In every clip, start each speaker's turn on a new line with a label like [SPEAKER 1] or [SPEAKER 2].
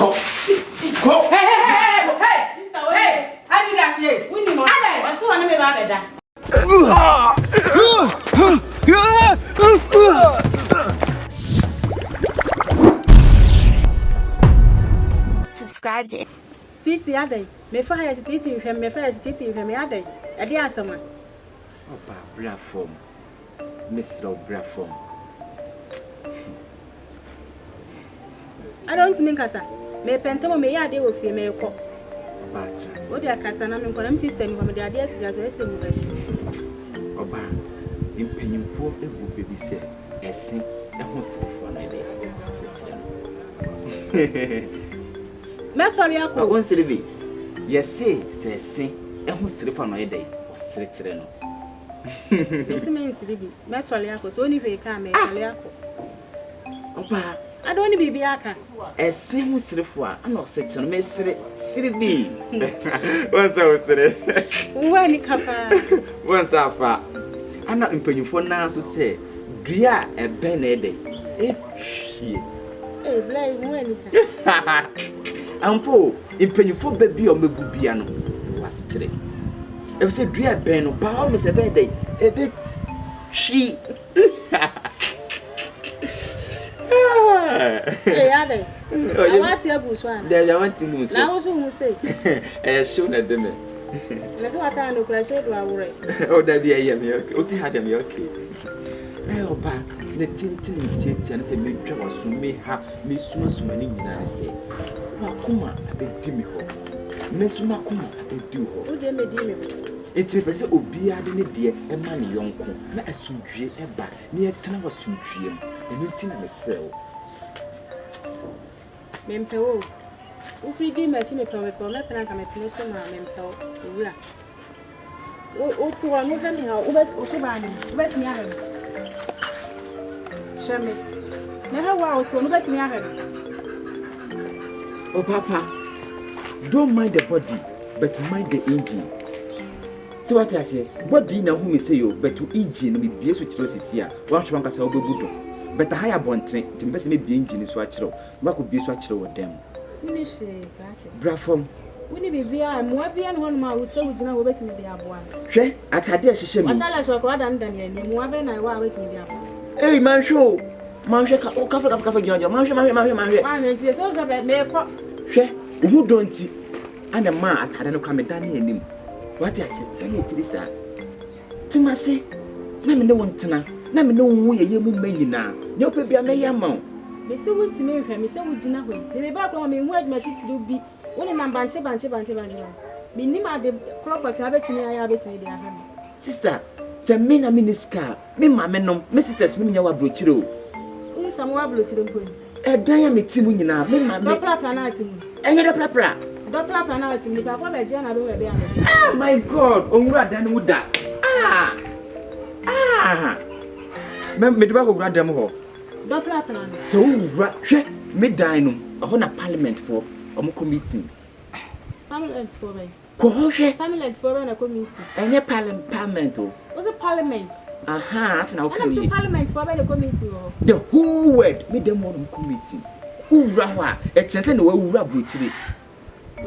[SPEAKER 1] Go.
[SPEAKER 2] Hey! I need that shit. We need more. I still want to be better.
[SPEAKER 3] Subscribe to
[SPEAKER 4] Titi Ade. Me fire to Titi with him, me fire to Titi with him, Ade. Ade asama.
[SPEAKER 1] Oba bra form. Miss Lo bra form.
[SPEAKER 4] I don't mean Nkansah. Me pentomo me Ade wo fie me ko.
[SPEAKER 1] Oba chance.
[SPEAKER 4] O dia kasa na me ko na sister ni ko me Ade asija so ese mu bashi.
[SPEAKER 1] Oba impanyimfo egu bebi se esi ehun sefo na de seche.
[SPEAKER 4] Me sorry akọ.
[SPEAKER 1] Won siribi. Yesi se esi ehun sefo na de o seche no.
[SPEAKER 4] Isi me siribi. Me sorry akọ so ni hwe ka me sorry akọ.
[SPEAKER 1] Oba
[SPEAKER 4] I don't need bibi aka.
[SPEAKER 1] Esi hu sirifo a ana oseche no me siribi. Wonsa osire.
[SPEAKER 4] Uwe ni kapa.
[SPEAKER 1] Wonsa afa. Ana mpanyimfo na so se dua ebe na ede. Ehwie.
[SPEAKER 4] Blay uwe ni kapa.
[SPEAKER 1] Ampo mpanyimfo ba bi o megubia no wase kire. Ef se dua ebe no ba o me se be ede. Ebe hwi.
[SPEAKER 4] Ade. I want to bush one.
[SPEAKER 1] There I want to move.
[SPEAKER 4] Now what you say?
[SPEAKER 1] Show na dem.
[SPEAKER 4] Let's what I know clash do awure.
[SPEAKER 1] Oh that be I me okay. Oti had me okay. Oba na tintin tintin na se me twa waso me ha me suma ni nyina se. Wakoma abedi mi ho. Me suma koma abedi ho.
[SPEAKER 4] O de me di me.
[SPEAKER 1] Enti pese obi ade ne de e ma ne yonko na asumdwie e ba ne etena wasumdwie enu ntina me frɛ wo.
[SPEAKER 4] Mempewo. Ufidi mechi me peme peme pena ka me pleso ma mempewo. Owura. O to wa no femi ha ubet o so ba ni. Ubet mi ahwe. Shame. Na ha wa o to no bet mi ahwe.
[SPEAKER 1] Oh papa, don't mind the body but mind the engine. So what I say, body na who me say you but to engine no be bie so kiro sisi a. Wa twa nka sa obebudo. But the higher bontre, Timbes may be engine is what you could be swatched with them.
[SPEAKER 4] Finish,
[SPEAKER 1] Brafom.
[SPEAKER 4] When you be I'm Wabian 1 mile, we say we do not wait in the Abuan.
[SPEAKER 1] She, Atadwe, she shall
[SPEAKER 4] tell us what I'm done here, and Waben I was waiting the Abuan.
[SPEAKER 1] Hey, man, show. Mansha, cover, Mansha.
[SPEAKER 4] I mean, it's also about me.
[SPEAKER 1] She, who don't see? And a man at Hadano Kamedani and him. What I said, I need to this. Timasi, let me know one tonight. Na me no wo ye mu manyi na ne opebia me yamma
[SPEAKER 4] me se wo ntime hwe me se wo gina ho me ba kwa me hu adma titiri bi woni na banche me nim ade property abetini aya abetini dia ha
[SPEAKER 1] sister se me na miniska me ma me nom me sisters me nya wa brochire o
[SPEAKER 4] sister mo wa brochire mponi
[SPEAKER 1] e dan ya me ti mu nyina me ma me
[SPEAKER 4] doppler na ati mu
[SPEAKER 1] enye doppler
[SPEAKER 4] na ati mu ba kwa be je na be we be ame
[SPEAKER 1] ah my god onwura dan mu da me do ba ko gradam ho
[SPEAKER 4] doppler plan
[SPEAKER 1] so hwe me dan no ho na parliament for omo committee
[SPEAKER 4] parliament for me
[SPEAKER 1] ko hwe
[SPEAKER 4] parliament for na committee
[SPEAKER 1] enye parliament o
[SPEAKER 4] what's a parliament
[SPEAKER 1] afina o kan
[SPEAKER 4] yi parliament for the committee o
[SPEAKER 1] the whole word me dem on committee ura ho a e chense na wa ura brochire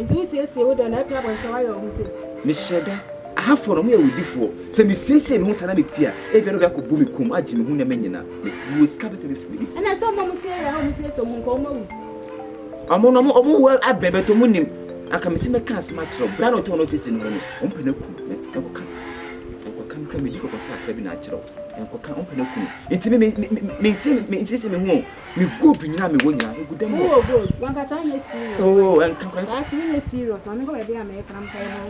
[SPEAKER 4] nti we say we don na plan for why you say
[SPEAKER 1] me sheda ahafo no me awudifo se me sese me hu sana me pia e bia no bia ko bu me kum agi me hu na manyina me wo ska bete me fi isi
[SPEAKER 4] na so mo mutie ya ho me say so mu ko mawu
[SPEAKER 1] omo wo abebeto mu nim aka me se me kan asma kiro bra no to no sese no no ompe na kum e ko kan kra me di ko sa kra bi na kiro en ko kan ompe na kum enti me sese me hu me godu nyina me wo nyina me gudam
[SPEAKER 4] oh good wan ka sa na serious
[SPEAKER 1] oh en kan kra
[SPEAKER 4] actually na serious na me ko be dia me kram kai na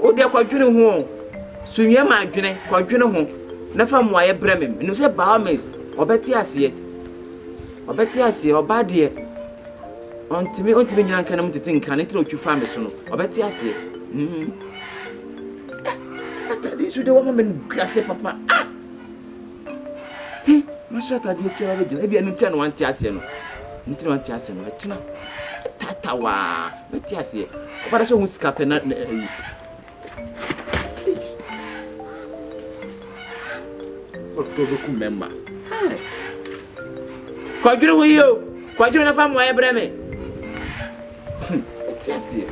[SPEAKER 1] o de kwadwene ho sunye ma adwene kwadwene ho na fa moaye breme no se baamis obeti ase obade ontimi nyina nka na mutete nka ne tino twu fa me so no obeti ase atadi su de wo men glase papa ma shata de tira be jina e bia ntia no wanti ase no ntino wanti ase no china tatawa beti ase obada so hu skape na Otodoku member. Kwadwene ho yo. Kwadwene na fa mo aye breme. Yes, yeah.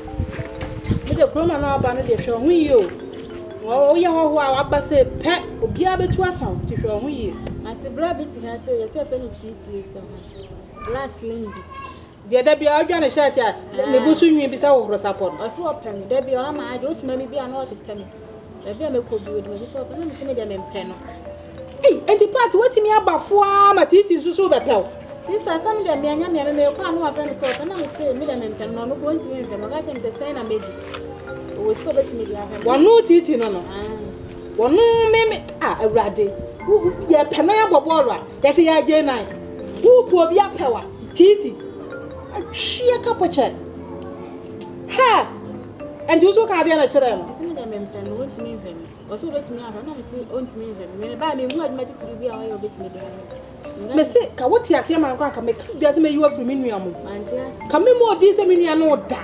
[SPEAKER 4] The Kumano about the show you. Oh, you know, I say, pet, or be able to us to show you. Auntie Blabbit has said, yourself any tea so last lady. The Debbie, I'm going to shut ya. The bush you be so support. I swap him. Debbie, I just maybe I know what to tell me. Maybe I may could do with me. So let me see them in pen. Hey, and the part waiting me about 4 hours, eating so better. Sister, some of them, I can't know a friend, so I can say, Madam and Pen, no going to me. I can say, sign a maid. We still bet me. One no teething on one no, maybe a raddy. Who ya Penaya Bobora? That's a J9. Who poor be a power? Titi. She a couple chat. Ha! And you so can't get a children. Some of them in Pen won't mean them. Or so let me have another say, won't mean them. Maybe I mean, who admitted to be our bit me. Mese ka woti ase man kwa ka me biase me yiwa firi minua mu ka me mo di se minua no da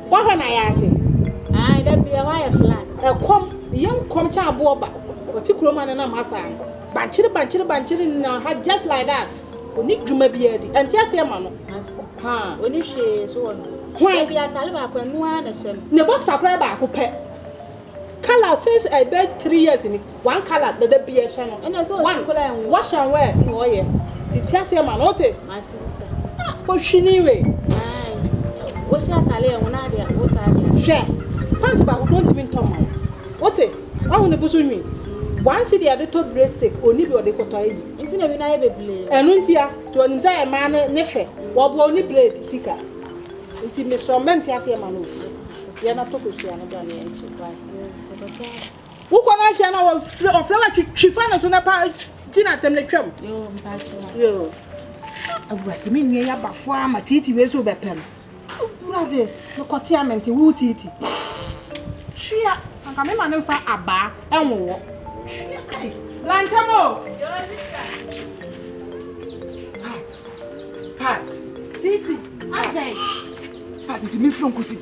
[SPEAKER 4] wa hwa na ya ase ai da bia wa ya flat e kom yen kom cha abo ba woti kroma na masa banchiri na ha just like that oni dwuma bia di enti ase ma no ha oni hwe so wono hwa bia kale ba kwa nuwa na hye ne box apply ba ko pe color since I bet 3 years in one color the beer channel and so one color and wash and wear no yeah the tell man what my sister oh she anyway what she Akaale and one idea what I share pant ba don't mean tom what I want to push me one city at the top breast only be the koto yi nti na bi na ye beble enu ntia to onim say e ma ne fe wo bo oni blade sika nti me so ment ya se ma no ya na to ko so ya na ba ne enchi bai who can I share now of flower to Chifana to Napa dinner them the tram? Yo, I brought me near Bafua, my titty was over pen. Brother, no cotiament, who titty. She, I come in my for a bar and walk. Lantamo, Pat, titty, okay. Pat, it me from Kusi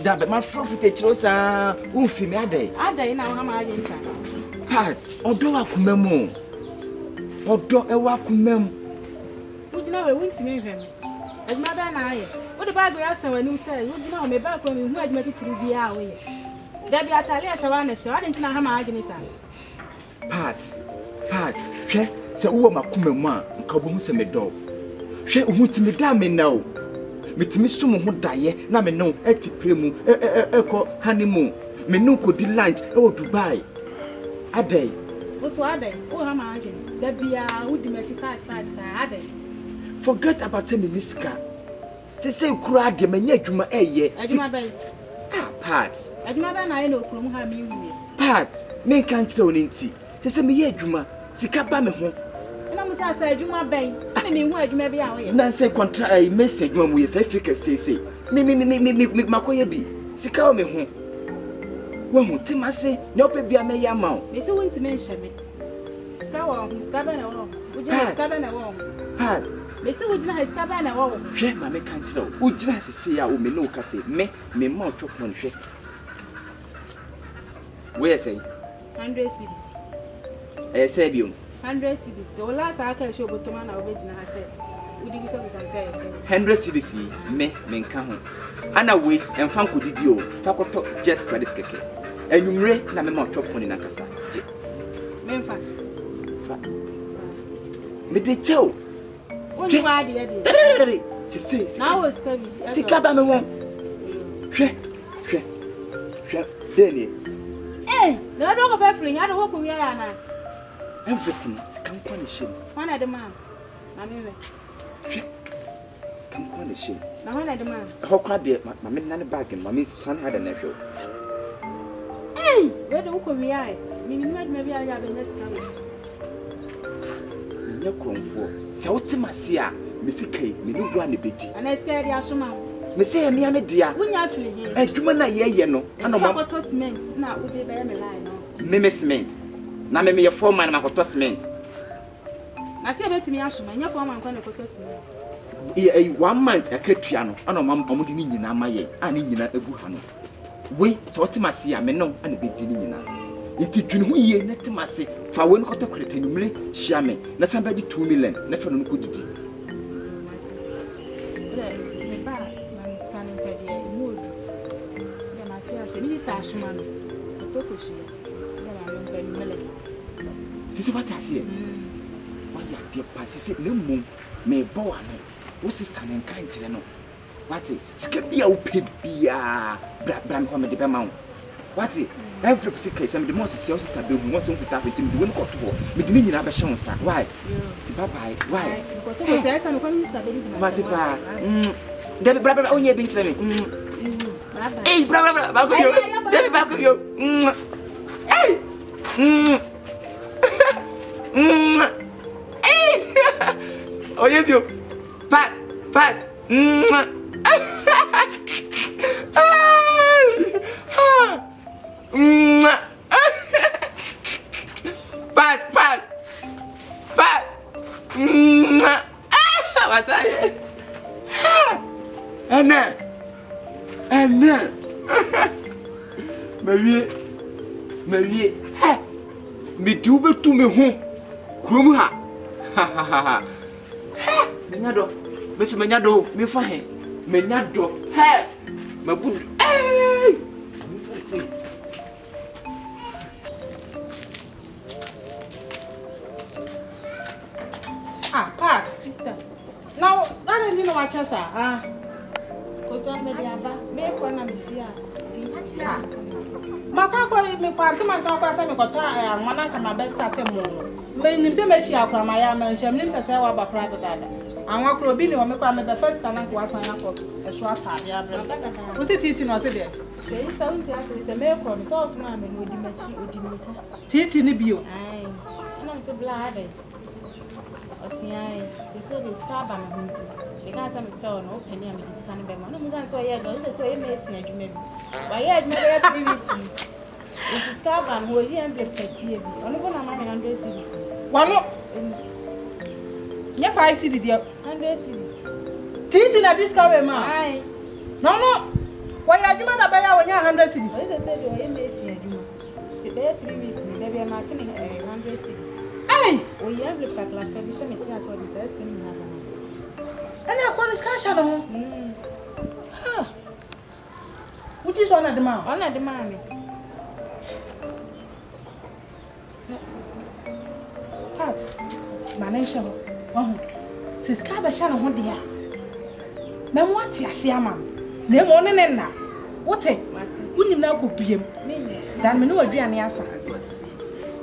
[SPEAKER 4] that my from Tetrosa, Ufi me Ade now how my Pat, odo akumemo. Odo ewa kumem. Would you know a win to me him? As mother and I. What about the answer when you say, would you know me back when you had met it to be away? There be Atalia Shawana, so I didn't know how my agony. Pat, she said, oh, my kumema, Kabum se me do. She won't me damn now. Mit me sumo ho daye na me no etipremu eko honeymoon me no ko di lunch e wo Dubai adai wo so adai wo ha ma agene da bia wo di me chika sa adai forget about me niska say kura de manya adwuma eye adwuma bai Pat adwuma bai na ye no kuro ha me wu Pat me kan kire oni nti say me ye adwuma sika ba me ho na mo sa adwuma bai se me hu adwuma bia wo ye na say contra message mo ye say fake say me makoye bi sika o me hu wo hu timase na ope bia me ya ma o me se wonti me nhye me sika wo sika ba na wo wo jina sika ba na wo Pat me se wo jina sika ba na wo hwe ma me kan kire wo jina sese ya o me no ka say me ma otwo pon hwe we say 100 cedis say biom 100 cedis. So last I can show but man original I said. We did some say 100 cedis me nka ho. Ana we emfa nkodidi o. Fa koto just credit keke. Enumre na me ma chop money na kasa. Me mfa. Fa. Me de cheo. Woni wa de de. Sisi. Na wo stabi. Sika ba me won. Hwe. Deni. Eh, na do ko fa free, ya do ko wi ya na. Everything is come punishing. One of the man. Come punishing. Now one of the man. How crowd there, my men bag and my son had a nephew. Hey, where do we are? Maybe I have a next time. No comfort. So Timasia, Missy K, me no granny bitty. And I scared Yashuma. Missy, me, I'm a dear. When you're feeling, and Jumana, ye, no, and no more cement. Now, would be very line. Miss Mint. Na me your foreman makoto cement. Na se beti me ashuma nya foreman kwa makoto cement. E 1 month akatua no ana omudi ni nyina maye ani nyina egu ha no. We so otimase a me no ana bedi ni nyina. Enti dwene ho ye na timase fa we no koto kreta nyumre hia me na san bedi 2 million na fa no ko didi. ba na scanning pedi mood. Ya matia se minister ashuma no. Toko shi. Ya na no mele.
[SPEAKER 1] Sisi what I see. Why ya dey pass sisi le mum me bo ano. Wo sister Nkansah no. What sika bia wo pe bia bra me come de be ma wo. What every sister some the most sister be who wants to put up with him the one got to me the nyina be hye sa why bye bye why
[SPEAKER 4] ko to say some minister be ni
[SPEAKER 1] what ba Debbie bra onye bi nkyere me eh bra ba ko yo Debbie ba ko yo eh oye bio pat Pat. What's that? Nene. Marie. Me do be to me home. Krum ha. Menyado. Beso menyado. Me fa he. Menyado. He. Mabud. Eh. Me fa see.
[SPEAKER 4] Pat, sister. Now, I don't know what you say. Because I'm ready to make one of these here. Makako, me party myself, I say, me got tired. One of my best at him. When you say, me she akra my man, she names say wa bakra dada. And wa kro bi ni o me kwa me the first time I was sign up a short time. Ya bro. What it eating was it there?
[SPEAKER 2] She is telling us say me kwa me so small me odi machi odi me.
[SPEAKER 4] Titi ni bio.
[SPEAKER 2] Ai. Na me say blood. Osiai, they say they stab and hunting. They can't say me tell no penny and me scanning by man. No, me can't say yeah, no, they say you may see you maybe. But yeah, me there 3 weeks. It's stab and who here and be perceive. Only one am I 100 cedis.
[SPEAKER 4] One no. Yeah, 5 cedis there.
[SPEAKER 2] 100 cedis.
[SPEAKER 4] Titi na discover ma.
[SPEAKER 2] Aye.
[SPEAKER 4] No. Why are you mad about when you 100 cedis?
[SPEAKER 2] They say you may see you. They 3 weeks. They be marking 100 cedis.
[SPEAKER 4] Hey!
[SPEAKER 2] Oh, you have looked at like this. I mean, what this is.
[SPEAKER 4] And I call this cash on. Which is one of the man?
[SPEAKER 2] One of the man.
[SPEAKER 4] Pat, Manesha. Sis Cabashan on the air. Now, what's your siaman? Name one and now. What it? Wouldn't now could be him. Then me know a dear answer.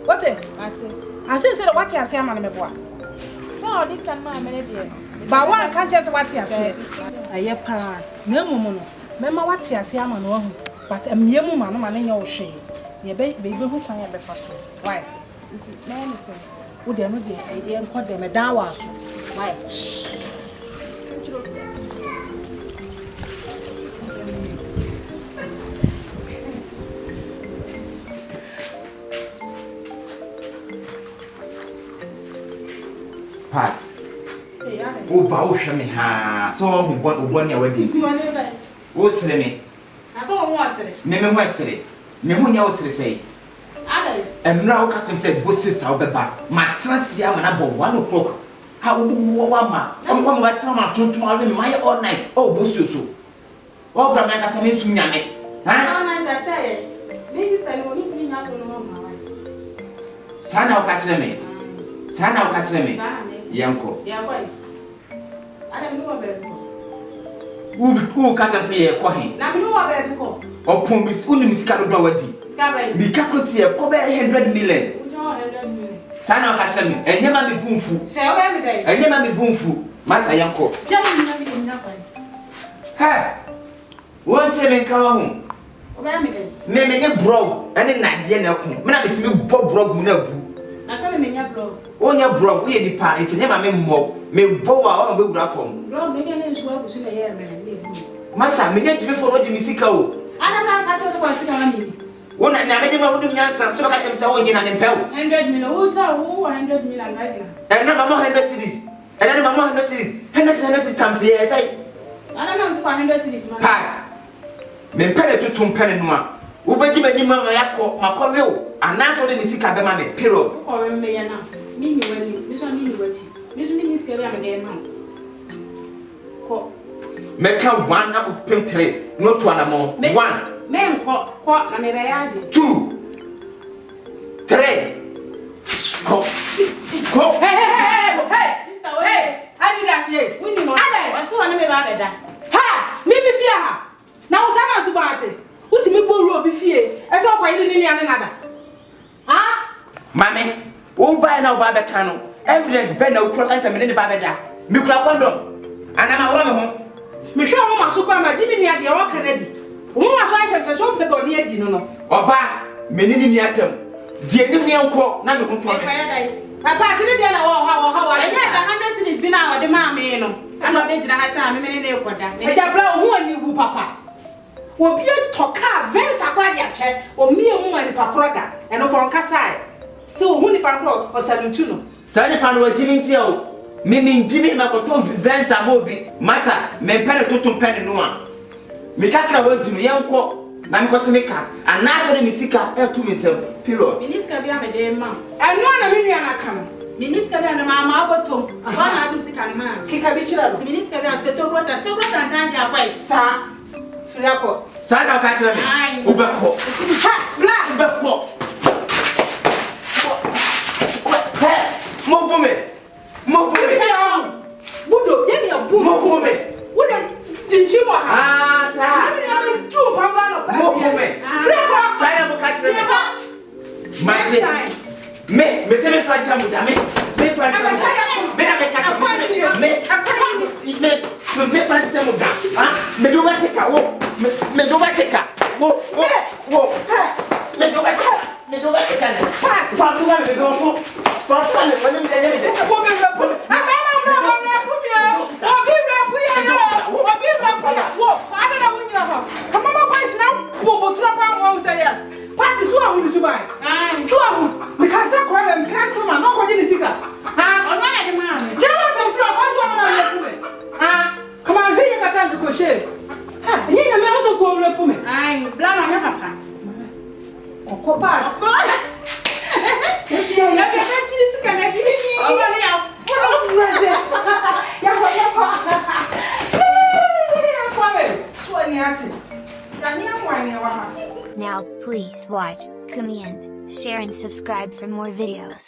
[SPEAKER 4] What it? I said, what you say, man, boy.
[SPEAKER 2] So, this can my melody.
[SPEAKER 4] But one can't just what you say. I hear pa, no mono. Remember what you say, man, but a mere woman in your shade. Your baby who can have a fast. Why? Would they not be a call them a dawas? Why?
[SPEAKER 1] Pat. Oh, bow me ha. So who want your wedding? Oh, say me.
[SPEAKER 2] I don't want it.
[SPEAKER 1] Me Wesley. Me who you say. And now catch him said bosses I'll be back. My transia when about 1 o'clock. How mama? I'm going to come tomorrow in my all night. Oh, bosso. Oh, but I can say to me.
[SPEAKER 2] All night I say. This is the only thing I don't know.
[SPEAKER 1] Sana will catch me. Sana will catch me. Yanko.
[SPEAKER 2] Yeah, why? I don't know about
[SPEAKER 1] who catch him say a coin.
[SPEAKER 2] Now, you know about
[SPEAKER 1] or promise only Miss Cardo wedding. Mikakoti a cover 100 million. Sana will catch me and never be boomful.
[SPEAKER 2] Shall every day?
[SPEAKER 1] And never be boomful. Master Yanko. Hey, won't say me come home. Me broke and then I didn't know. Man, me broke no.
[SPEAKER 2] I said, me broke.
[SPEAKER 1] Only broke, we any part, it's never me more. Me bow on the from.
[SPEAKER 2] Rob, maybe I didn't show up in the air, man.
[SPEAKER 1] Massa, me get to follow the musical.
[SPEAKER 2] I don't have catch up on me.
[SPEAKER 1] One I never did my own answer, so I can say, oh, you're an impel. 100
[SPEAKER 2] million, who's that? 100 million,
[SPEAKER 1] and now, Mamma 100 cities. And then Mamma 100 cities. 100 times, yes, I
[SPEAKER 2] don't know if 100 cities.
[SPEAKER 1] Pat, me penny to 2 penny more. Who bet you any mamma, my correo, and that's all the music I be period.
[SPEAKER 2] Or me now. Meaning when you, Miss Meaning what? Miss Meaning scary, I'm a gay man.
[SPEAKER 1] Make a 1 up 3. Not 1 more. 1.
[SPEAKER 2] Men kwa na me be yade.
[SPEAKER 1] 2 3. Go.
[SPEAKER 4] Hey! I need that shit.
[SPEAKER 2] We need more. I see one me ba beda.
[SPEAKER 4] Ha! Me be fear ha. Na usama subate. Uti me boru obi fie. E so kwa ile ni ane nada. Ha?
[SPEAKER 1] Mame, who buy now Baba Cano? Evidence Ben no cross and many Babada. Mukra condom. And I'm a woman.
[SPEAKER 4] Me sure mama so kwa ma di ni ade o Kennedy. Mama so ahye so be body adi no.
[SPEAKER 1] Oba, menini ni asem. Die nim ne enko na me ho to me.
[SPEAKER 4] Papa kini dia na wo ha.
[SPEAKER 2] Enya da 100 cities bi na wo de ma me no. Ana be gina ha sa me ne ekoda.
[SPEAKER 4] Eja bra ho ani wu papa. Obi toka vens akwa dia che. O mie mu ma ni pakroda. Eno ko nkasa. Still hu ni pakro o salutu no.
[SPEAKER 1] Sa ni pa no wajimi ntia o. Mimi njimi makoto vens amobi. Masa me pene totum pene no a. Me kakra wajimi yenko na mkoto meka. Anaso de misika e tu misem. Period.
[SPEAKER 2] Minister bi amede ma.
[SPEAKER 4] Eno na me nua na kan.
[SPEAKER 2] Minister bi na mama abotom. Wa na adu sika na ma.
[SPEAKER 4] Kika bi chira no.
[SPEAKER 2] Minister bi se to brota ntan dia kwai.
[SPEAKER 4] Sa Friako.
[SPEAKER 1] Sa na ka chira me. Obeko.
[SPEAKER 4] Ha, bla.
[SPEAKER 1] Obeko. Mobume.
[SPEAKER 4] Budo, ye me abu.
[SPEAKER 1] Mobume.
[SPEAKER 4] Wuda jinjimo ha.
[SPEAKER 1] Ah, sa.
[SPEAKER 4] Ye me tu pamba no.
[SPEAKER 1] Mobume.
[SPEAKER 4] Friako.
[SPEAKER 1] Sa na mo ka chira me. Mate. Me se me francha muda me francha muda. Me na me ka chira me francha muda. Ah, me do ba teka wo. Me do ba teka. Wo. Me do ba teka. Me do ba teka na. Fa do ba me do wo. Fa fa me woni me de me de.
[SPEAKER 4] Wo be rapu. Ama na rapu mi o. Obi rapu ya yo. Obi rapu ya. Wo, ada na wo nyina ho. Kama ma boys na bo tura pa mo say yes. Party so ahu ni subai. Tu ahu. Me ka sa kwa me ka so ma no ko je ni sika. Ha,
[SPEAKER 2] Ona na de ma me.
[SPEAKER 4] jawa so fro kwa so na rapu me. Ha, kama vile ka kan ko share. Ha, ni na me so ko rapu me.
[SPEAKER 2] Ai, bla na me papa.
[SPEAKER 4] Okoba.
[SPEAKER 2] Ya be chini sika na di. Oba ni ya.
[SPEAKER 3] Now, please watch, comment, share and subscribe for more videos.